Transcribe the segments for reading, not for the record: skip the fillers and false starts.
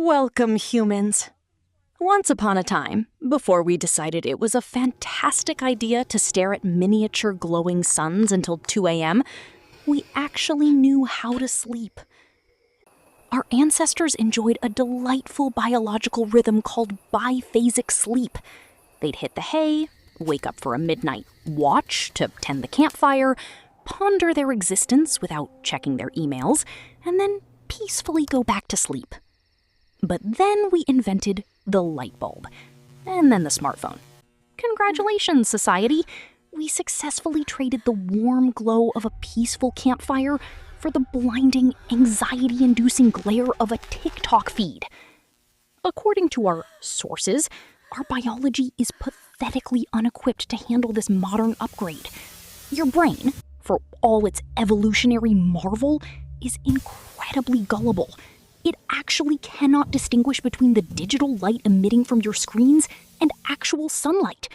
Welcome, humans. Once upon a time, before we decided it was a fantastic idea to stare at miniature glowing suns until 2 a.m., we actually knew how to sleep. Our ancestors enjoyed a delightful biological rhythm called biphasic sleep. They'd hit the hay, wake up for a midnight watch to tend the campfire, ponder their existence without checking their emails, and then peacefully go back to sleep. But then we invented the light bulb, and then the smartphone. Congratulations, society! We successfully traded the warm glow of a peaceful campfire for the blinding, anxiety-inducing glare of a TikTok feed. According to our sources, our biology is pathetically unequipped to handle this modern upgrade. Your brain, for all its evolutionary marvel, is incredibly gullible. It actually cannot distinguish between the digital light emitting from your screens and actual sunlight.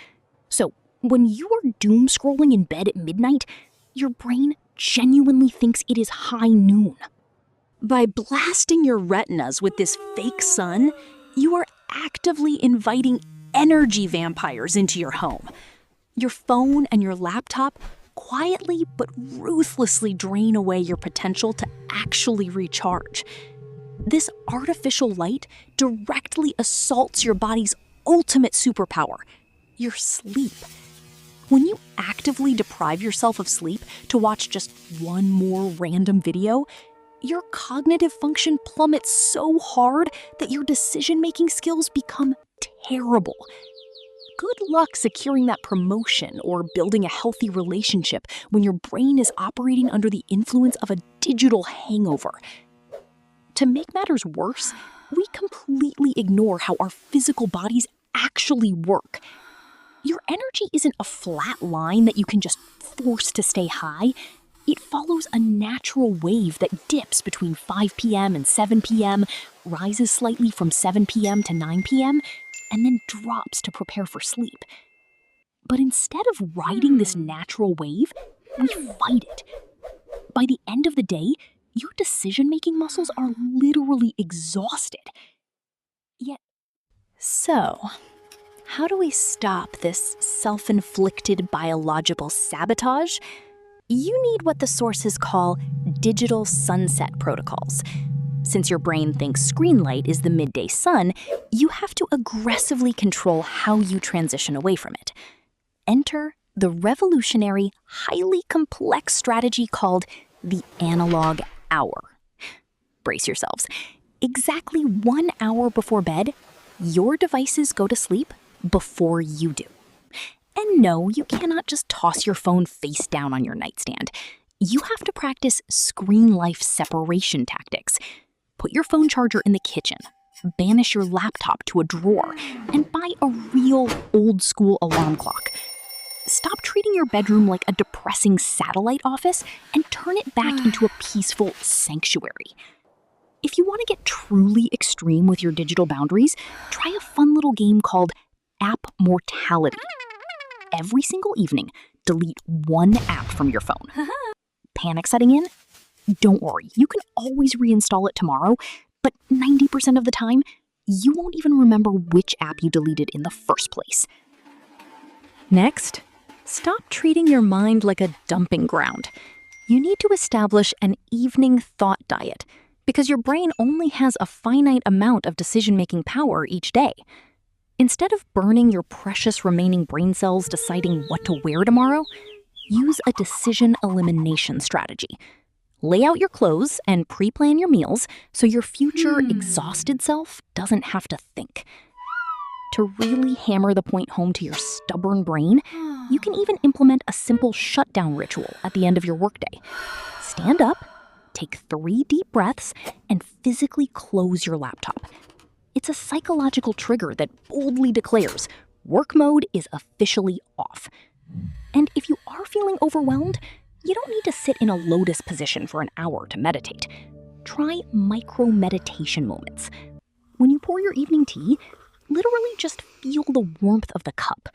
So, when you are doom scrolling in bed at midnight, your brain genuinely thinks it is high noon. By blasting your retinas with this fake sun, you are actively inviting energy vampires into your home. Your phone and your laptop quietly but ruthlessly drain away your potential to actually recharge. This artificial light directly assaults your body's ultimate superpower, your sleep. When you actively deprive yourself of sleep to watch just one more random video, your cognitive function plummets so hard that your decision-making skills become terrible. Good luck securing that promotion or building a healthy relationship when your brain is operating under the influence of a digital hangover. To make matters worse, we completely ignore how our physical bodies actually work. Your energy isn't a flat line that you can just force to stay high. It follows a natural wave that dips between 5 p.m. and 7 p.m., rises slightly from 7 p.m. to 9 p.m., and then drops to prepare for sleep. But instead of riding this natural wave, we fight it. By the end of the day, your decision-making muscles are literally exhausted. So, how do we stop this self-inflicted biological sabotage? You need what the sources call digital sunset protocols. Since your brain thinks screen light is the midday sun, you have to aggressively control how you transition away from it. Enter the revolutionary, highly complex strategy called the analog hour. Brace yourselves. Exactly 1 hour before bed, your devices go to sleep before you do. And no, you cannot just toss your phone face down on your nightstand. You have to practice screen life separation tactics. Put your phone charger in the kitchen, banish your laptop to a drawer, and buy a real old-school alarm clock. Stop treating your bedroom like a depressing satellite office and turn it back into a peaceful sanctuary. If you want to get truly extreme with your digital boundaries, try a fun little game called App Mortality. Every single evening, delete one app from your phone. Panic setting in? Don't worry, you can always reinstall it tomorrow, but 90% of the time, you won't even remember which app you deleted in the first place. Next, stop treating your mind like a dumping ground. You need to establish an evening thought diet because your brain only has a finite amount of decision-making power each day. Instead of burning your precious remaining brain cells deciding what to wear tomorrow, use a decision elimination strategy. Lay out your clothes and pre-plan your meals so your future exhausted self doesn't have to think. To really hammer the point home to your stubborn brain, you can even implement a simple shutdown ritual at the end of your workday. Stand up, take 3 deep breaths, and physically close your laptop. It's a psychological trigger that boldly declares, work mode is officially off. And if you are feeling overwhelmed, you don't need to sit in a lotus position for an hour to meditate. Try micro-meditation moments. When you pour your evening tea, literally just feel the warmth of the cup.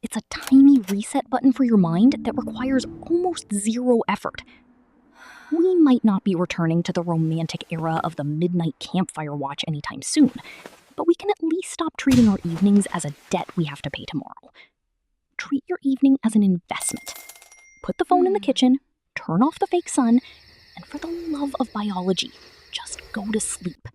It's a tiny reset button for your mind that requires almost zero effort. We might not be returning to the romantic era of the midnight campfire watch anytime soon, but we can at least stop treating our evenings as a debt we have to pay tomorrow. Treat your evening as an investment. Put the phone in the kitchen, turn off the fake sun, and for the love of biology, just go to sleep.